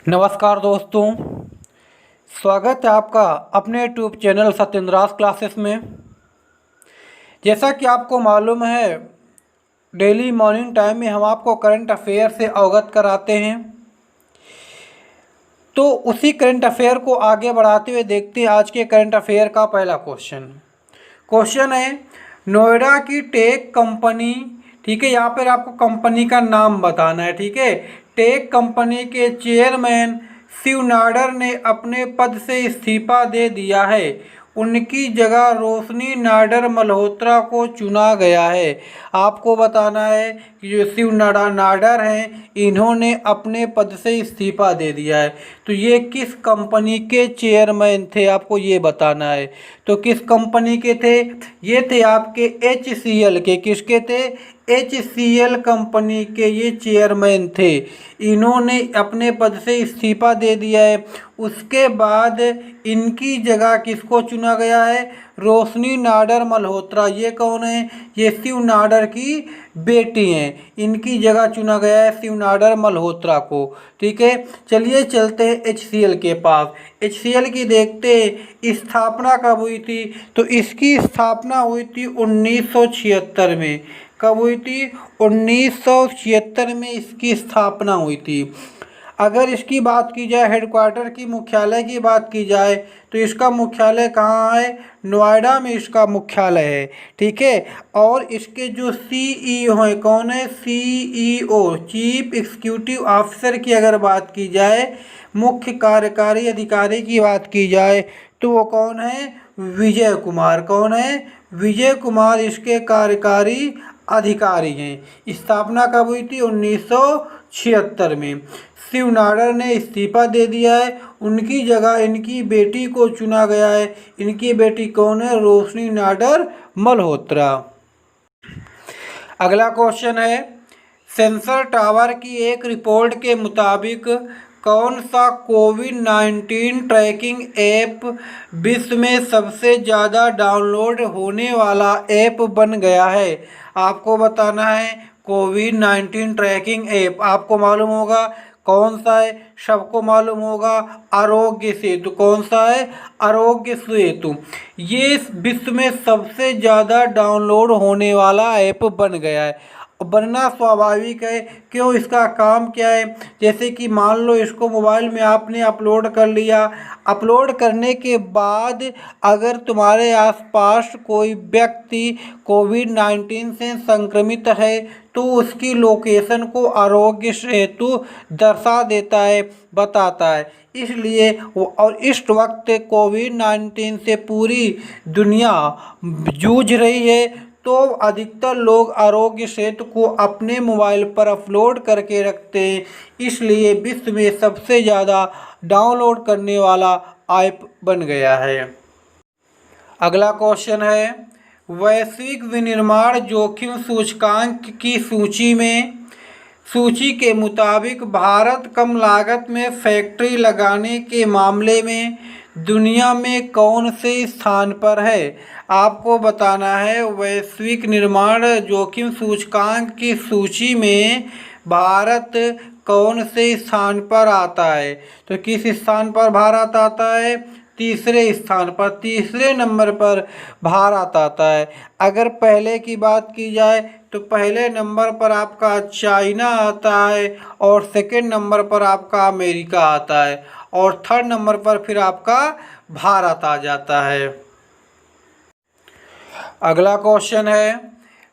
नमस्कार दोस्तों, स्वागत है आपका अपने यूट्यूब चैनल सत्येंद्रास क्लासेस में। जैसा कि आपको मालूम है, डेली मॉर्निंग टाइम में हम आपको करंट अफेयर से अवगत कराते हैं। तो उसी करंट अफेयर को आगे बढ़ाते हुए देखते हैं आज के करंट अफेयर का पहला क्वेश्चन है नोएडा की टेक कंपनी। ठीक है, यहाँ पर आपको कंपनी का नाम बताना है। ठीक है, टेक कंपनी के चेयरमैन शिव नाडर ने अपने पद से इस्तीफा दे दिया है। उनकी जगह रोशनी नाडर मल्होत्रा को चुना गया है। आपको बताना है कि जो शिव नाडर हैं, इन्होंने अपने पद से इस्तीफा दे दिया है। तो ये किस कंपनी के चेयरमैन थे, आपको ये बताना है। तो किस कंपनी के थे? ये थे आपके HCL के। किसके थे? HCL कंपनी के ये चेयरमैन थे। इन्होंने अपने पद से इस्तीफा दे दिया है। उसके बाद इनकी जगह किसको चुना गया है? रोशनी नाडर मल्होत्रा। ये कौन है? ये शिव नाडर की बेटी हैं। इनकी जगह चुना गया है शिव नाडर मल्होत्रा को। ठीक है, चलिए चलते हैं HCL के पास। HCL की देखते हैं स्थापना कब हुई थी। तो इसकी स्थापना हुई थी 1976 में। कब हुई थी? 1976 में इसकी स्थापना हुई थी। अगर इसकी बात की जाए, हेडक्वार्टर की, मुख्यालय की बात की जाए, तो इसका मुख्यालय कहाँ है? नोएडा में इसका मुख्यालय है। ठीक है, और इसके जो CEO हैं, कौन है? CEO, चीफ एग्जीक्यूटिव ऑफिसर की अगर बात की जाए, मुख्य कार्यकारी अधिकारी की बात की जाए, तो वो कौन है? विजय कुमार। कौन है? विजय कुमार इसके कार्यकारी अधिकारी हैं। स्थापना कब हुई थी? 1976 में। शिव नाडर ने इस्तीफा दे दिया है। उनकी जगह इनकी बेटी को चुना गया है। इनकी बेटी कौन है? रोशनी नाडर मल्होत्रा। अगला क्वेश्चन है सेंसर टावर की एक रिपोर्ट के मुताबिक कौन सा कोविड-19 ट्रैकिंग ऐप विश्व में सबसे ज़्यादा डाउनलोड होने वाला ऐप बन गया है? आपको बताना है कोविड-19 ट्रैकिंग ऐप। आपको मालूम होगा कौन सा है? सबको मालूम होगा आरोग्य सेतु। कौन सा है? आरोग्य सेतु। ये विश्व में सबसे ज़्यादा डाउनलोड होने वाला ऐप बन गया है। बनना स्वाभाविक है। क्यों? इसका काम क्या है? जैसे कि मान लो इसको मोबाइल में आपने अपलोड कर लिया। अपलोड करने के बाद अगर तुम्हारे आसपास कोई व्यक्ति कोविड-19 से संक्रमित है, तो उसकी लोकेशन को आरोग्य सेतु दर्शा देता है, बताता है। इसलिए और इस वक्त कोविड-19 से पूरी दुनिया जूझ रही है, तो अधिकतर लोग आरोग्य सेतु को अपने मोबाइल पर अपलोड करके रखते हैं। इसलिए विश्व में सबसे ज़्यादा डाउनलोड करने वाला ऐप बन गया है। अगला क्वेश्चन है वैश्विक विनिर्माण जोखिम सूचकांक की सूची के मुताबिक भारत कम लागत में फैक्ट्री लगाने के मामले में दुनिया में कौन से स्थान पर है? आपको बताना है वैश्विक निर्माण जोखिम सूचकांक की सूची में भारत कौन से स्थान पर आता है। तो किस स्थान पर भारत आता है? तीसरे स्थान पर, तीसरे नंबर पर भारत आता है। अगर पहले की बात की जाए तो पहले नंबर पर आपका चाइना आता है, और सेकंड नंबर पर आपका अमेरिका आता है, और थर्ड नंबर पर फिर आपका भारत आ जाता है। अगला क्वेश्चन है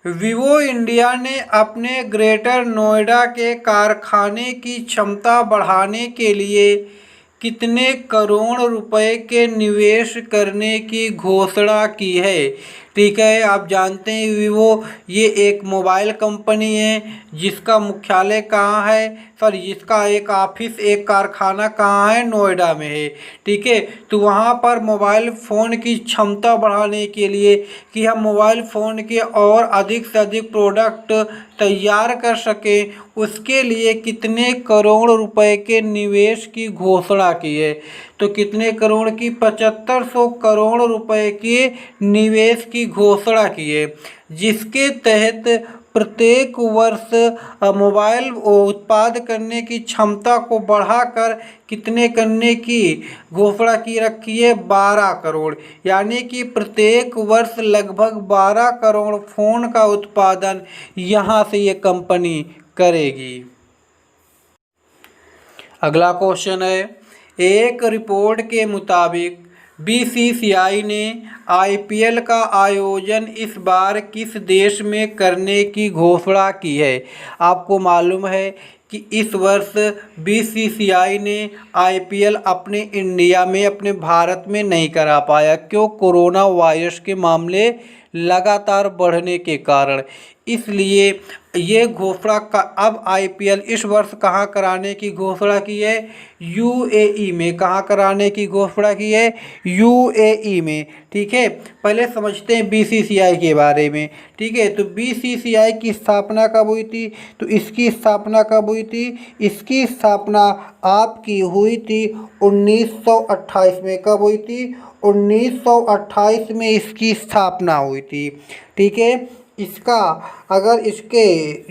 विवो इंडिया ने अपने ग्रेटर नोएडा के कारखाने की क्षमता बढ़ाने के लिए कितने करोड़ रुपए के निवेश करने की घोषणा की है? ठीक है, आप जानते हैं विवो ये एक मोबाइल कंपनी है जिसका मुख्यालय कहाँ है? जिसका एक ऑफिस, एक कारखाना कहाँ है? नोएडा में है। ठीक है, तो वहाँ पर मोबाइल फ़ोन की क्षमता बढ़ाने के लिए कि हम मोबाइल फ़ोन के और अधिक से अधिक प्रोडक्ट तैयार कर सकें, उसके लिए कितने करोड़ रुपए के निवेश की घोषणा की है? तो कितने करोड़ की? 7500 करोड़ रुपए के निवेश की घोषणा की है, जिसके तहत प्रत्येक वर्ष मोबाइल उत्पाद करने की क्षमता को बढ़ाकर कितने करने की घोषणा की रखी है? 12 करोड़। यानी कि प्रत्येक वर्ष लगभग 12 करोड़ फ़ोन का उत्पादन यहाँ से ये कंपनी करेगी। अगला क्वेश्चन है, एक रिपोर्ट के मुताबिक बीसीसीआई ने आईपीएल का आयोजन इस बार किस देश में करने की घोषणा की है? आपको मालूम है कि इस वर्ष बीसीसीआई ने आईपीएल अपने इंडिया में, अपने भारत में नहीं करा पाया। क्यों? कोरोना वायरस के मामले लगातार बढ़ने के कारण। इसलिए ये घोषणा का अब आईपीएल इस वर्ष कहाँ कराने की घोषणा की है? यूएई में। कहाँ कराने की घोषणा की है? यूएई में। ठीक है, पहले समझते हैं बीसीसीआई के बारे में। ठीक है, तो बीसीसीआई की स्थापना कब हुई थी? तो इसकी स्थापना कब हुई थी? इसकी स्थापना आपकी हुई थी 1928 में। कब हुई थी? 1928 में इसकी स्थापना हुई थी। ठीक है, इसका अगर इसके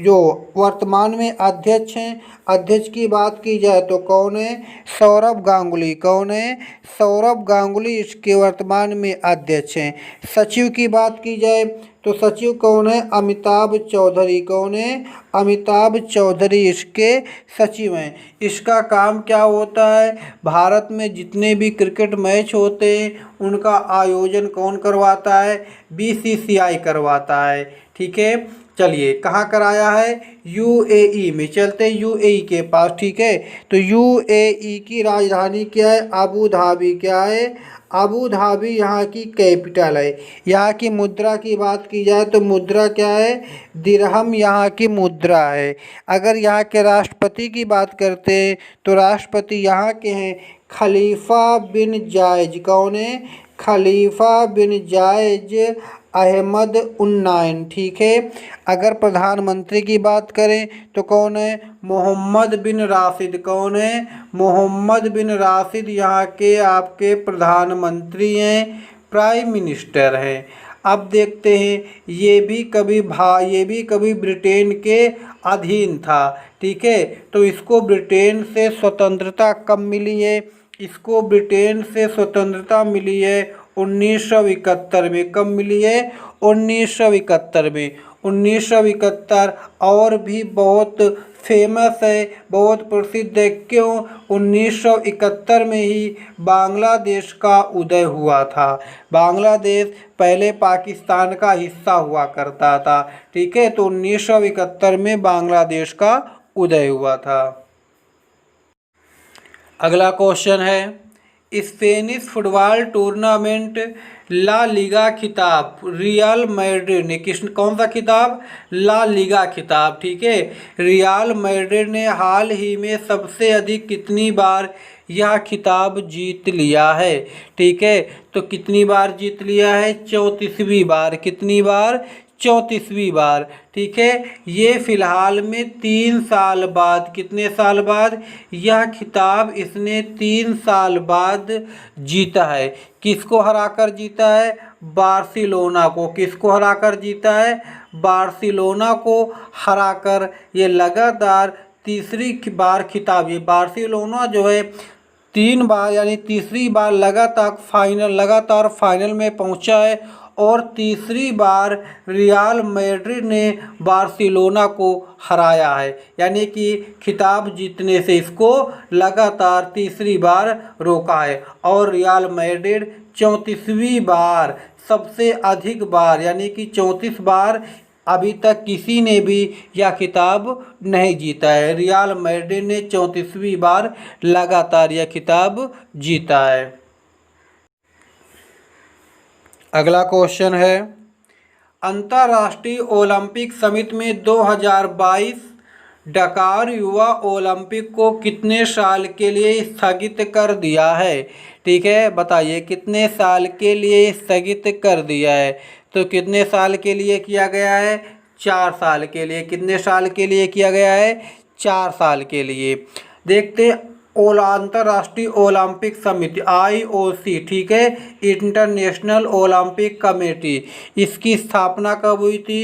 जो वर्तमान में अध्यक्ष हैं, अध्यक्ष की बात की जाए तो कौन है? सौरभ गांगुली। कौन है? सौरभ गांगुली इसके वर्तमान में अध्यक्ष हैं। सचिव की बात की जाए तो सचिव कौन है? अमिताभ चौधरी। कौन है? अमिताभ चौधरी इसके सचिव हैं। इसका काम क्या होता है? भारत में जितने भी क्रिकेट मैच होते हैं उनका आयोजन कौन करवाता है? बीसीसीआई करवाता है। ठीक है, चलिए कहाँ कराया है? यूएई में। चलते यूएई के पास। ठीक है, तो यूएई की राजधानी क्या है? Abu Dhabi. क्या है? अबू धाबी यहाँ की कैपिटल है। यहाँ की मुद्रा की बात की जाए तो मुद्रा क्या है? दिरहम यहाँ की मुद्रा है। अगर यहाँ के राष्ट्रपति की बात करते हैं तो राष्ट्रपति यहाँ के हैं खलीफा बिन जायज। कौन है? खलीफा बिन जायज अहमद उन्नाइन। ठीक है, अगर प्रधानमंत्री की बात करें तो कौन है? मोहम्मद बिन राशिद। कौन है? मोहम्मद बिन राशिद यहाँ के आपके प्रधानमंत्री हैं, प्राइम मिनिस्टर हैं। अब देखते हैं, ये भी कभी ब्रिटेन के अधीन था। ठीक है, तो इसको ब्रिटेन से स्वतंत्रता कब मिली है? इसको ब्रिटेन से स्वतंत्रता मिली है 1971 में। कब मिली है? 1971 में। 1971 और भी बहुत फेमस है, बहुत प्रसिद्ध है। क्यों? 1971 में ही बांग्लादेश का उदय हुआ था। बांग्लादेश पहले पाकिस्तान का हिस्सा हुआ करता था। ठीक है, तो 1971 में बांग्लादेश का उदय हुआ था। अगला क्वेश्चन है, Spanish football tournament La Liga खिताब रियल मैड्रिड ने कौन सा खिताब? ला लीगा खिताब। ठीक है, रियल मैड्रिड ने हाल ही में सबसे अधिक कितनी बार यह खिताब जीत लिया है? ठीक है, तो कितनी बार जीत लिया है? 34वीं बार। कितनी बार? 34वीं बार। ठीक है, ये फिलहाल में 3 साल बाद, कितने साल बाद? यह खिताब इसने 3 साल बाद जीता है। किसको हराकर जीता है? बार्सिलोना को। किसको हराकर जीता है? बार्सिलोना को हराकर ये लगातार तीसरी बार खिताब, ये बार्सिलोना जो है 3 बार यानी तीसरी बार लगातार फाइनल में पहुंचा है और तीसरी बार रियल मैड्रिड ने बार्सिलोना को हराया है। यानी कि खिताब जीतने से इसको लगातार तीसरी बार रोका है और रियल मैड्रिड 34वीं बार, सबसे अधिक बार, यानी कि 34 बार अभी तक किसी ने भी यह खिताब नहीं जीता है। रियल मैड्रिड ने 34वीं बार लगातार यह खिताब जीता है। अगला क्वेश्चन है, अंतर्राष्ट्रीय ओलंपिक समिति में 2022 डकार युवा ओलंपिक को कितने साल के लिए स्थगित कर दिया है? ठीक है, बताइए कितने साल के लिए स्थगित कर दिया है? तो कितने साल के लिए किया गया है? 4 साल के लिए। कितने साल के लिए किया गया है? 4 साल के लिए। देखते अंतर्राष्ट्रीय ओलंपिक समिति IOC, ठीक है, इंटरनेशनल ओलंपिक कमेटी, इसकी स्थापना कब हुई थी?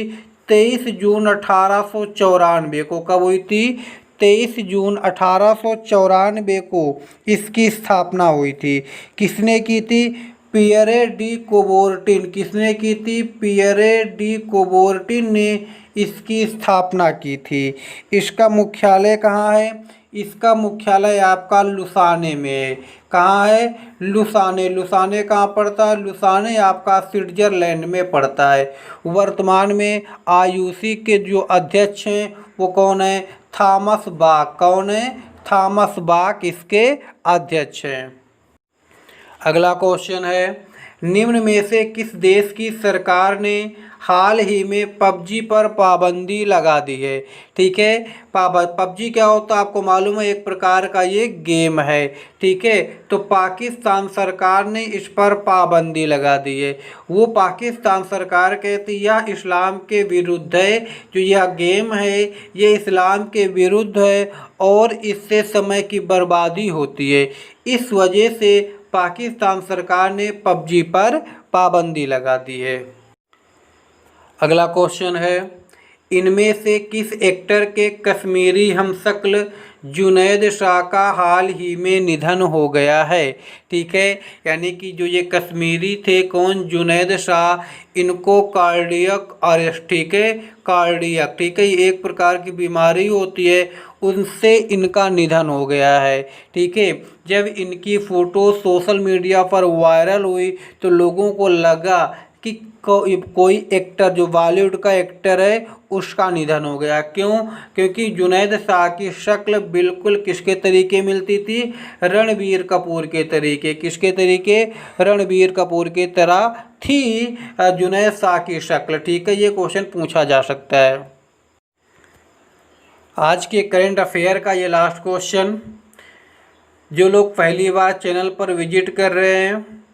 23 जून 1894 को। कब हुई थी? 23 जून 1894 को इसकी स्थापना हुई थी। किसने की थी? Pierre de Coubertin. किसने की थी? पियरे डी कोबोर्टिन ने इसकी स्थापना की थी। इसका मुख्यालय कहाँ है? इसका मुख्यालय आपका लुसाने में है। कहाँ है? लुसाने। लुसाने कहाँ पड़ता है? लुसाने आपका स्विट्जरलैंड में पड़ता है। वर्तमान में आईयूसी के जो अध्यक्ष हैं वो कौन है? Thomas Bach. कौन है? थॉमस बाक इसके अध्यक्ष हैं। अगला क्वेश्चन है, निम्न में से किस देश की सरकार ने हाल ही में पबजी पर पाबंदी लगा दी है? ठीक है, पबजी क्या होता है आपको मालूम है, एक प्रकार का ये गेम है। ठीक है, तो पाकिस्तान सरकार ने इस पर पाबंदी लगा दी है। वो पाकिस्तान सरकार कहती है यह इस्लाम के विरुद्ध है। जो यह गेम है ये इस्लाम के विरुद्ध है और इससे समय की बर्बादी होती है। इस वजह से पाकिस्तान सरकार ने पबजी पर पाबंदी लगा दी है। अगला क्वेश्चन है, इनमें से किस एक्टर के कश्मीरी हमशक्ल जुनैद शाह का हाल ही में निधन हो गया है? ठीक है, यानी कि जो ये कश्मीरी थे कौन? जुनैद शाह। इनको कार्डियक अरेस्ट, ठीक है, कार्डियक, ठीक है, ये एक प्रकार की बीमारी होती है, उनसे इनका निधन हो गया है। ठीक है, जब इनकी फ़ोटो सोशल मीडिया पर वायरल हुई तो लोगों को लगा कि कोई एक्टर जो बॉलीवुड का एक्टर है उसका निधन हो गया। क्यों? क्योंकि जुनैद शाह की शक्ल बिल्कुल किसके तरीके मिलती थी? रणबीर कपूर के तरीके। किसके तरीके? रणबीर कपूर की तरह थी जुनैद शाह की शक्ल। ठीक है, ये क्वेश्चन पूछा जा सकता है। आज के करंट अफेयर का ये लास्ट क्वेश्चन, जो लोग पहली बार चैनल पर विजिट कर रहे हैं,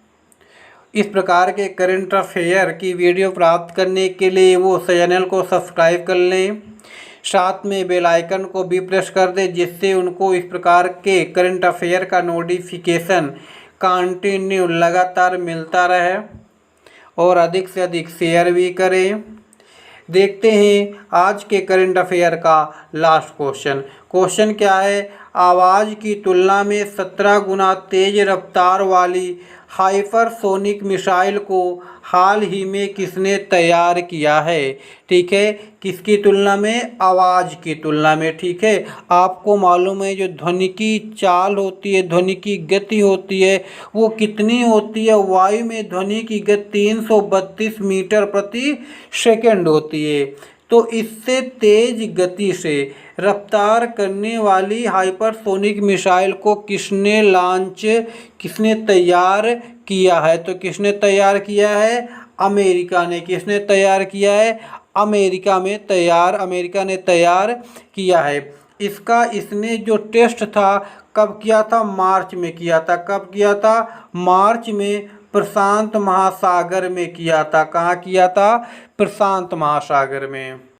इस प्रकार के करंट अफेयर की वीडियो प्राप्त करने के लिए वो चैनल को सब्सक्राइब कर लें, साथ में बेल आइकन को भी प्रेस कर दें, जिससे उनको इस प्रकार के करंट अफेयर का नोटिफिकेशन कंटिन्यू लगातार मिलता रहे। और अधिक से अधिक शेयर भी करें। देखते हैं आज के करंट अफेयर का लास्ट क्वेश्चन। क्वेश्चन क्या है? आवाज़ की तुलना में 17 गुना तेज रफ्तार वाली हाइपरसोनिक मिसाइल को हाल ही में किसने तैयार किया है? ठीक है, किसकी तुलना में? आवाज़ की तुलना में। ठीक है, आपको मालूम है जो ध्वनि की चाल होती है, ध्वनि की गति होती है, वो कितनी होती है? वायु में ध्वनि की गति 332 मीटर प्रति सेकंड होती है। तो इससे तेज गति से रफ्तार करने वाली हाइपरसोनिक मिसाइल को किसने तैयार किया है? तो किसने तैयार किया है? अमेरिका ने। किसने तैयार किया है? अमेरिका ने तैयार किया है। इसने जो टेस्ट था कब किया था? मार्च में किया था। कब किया था? मार्च में प्रशांत महासागर में किया था। कहाँ किया था? प्रशांत महासागर में।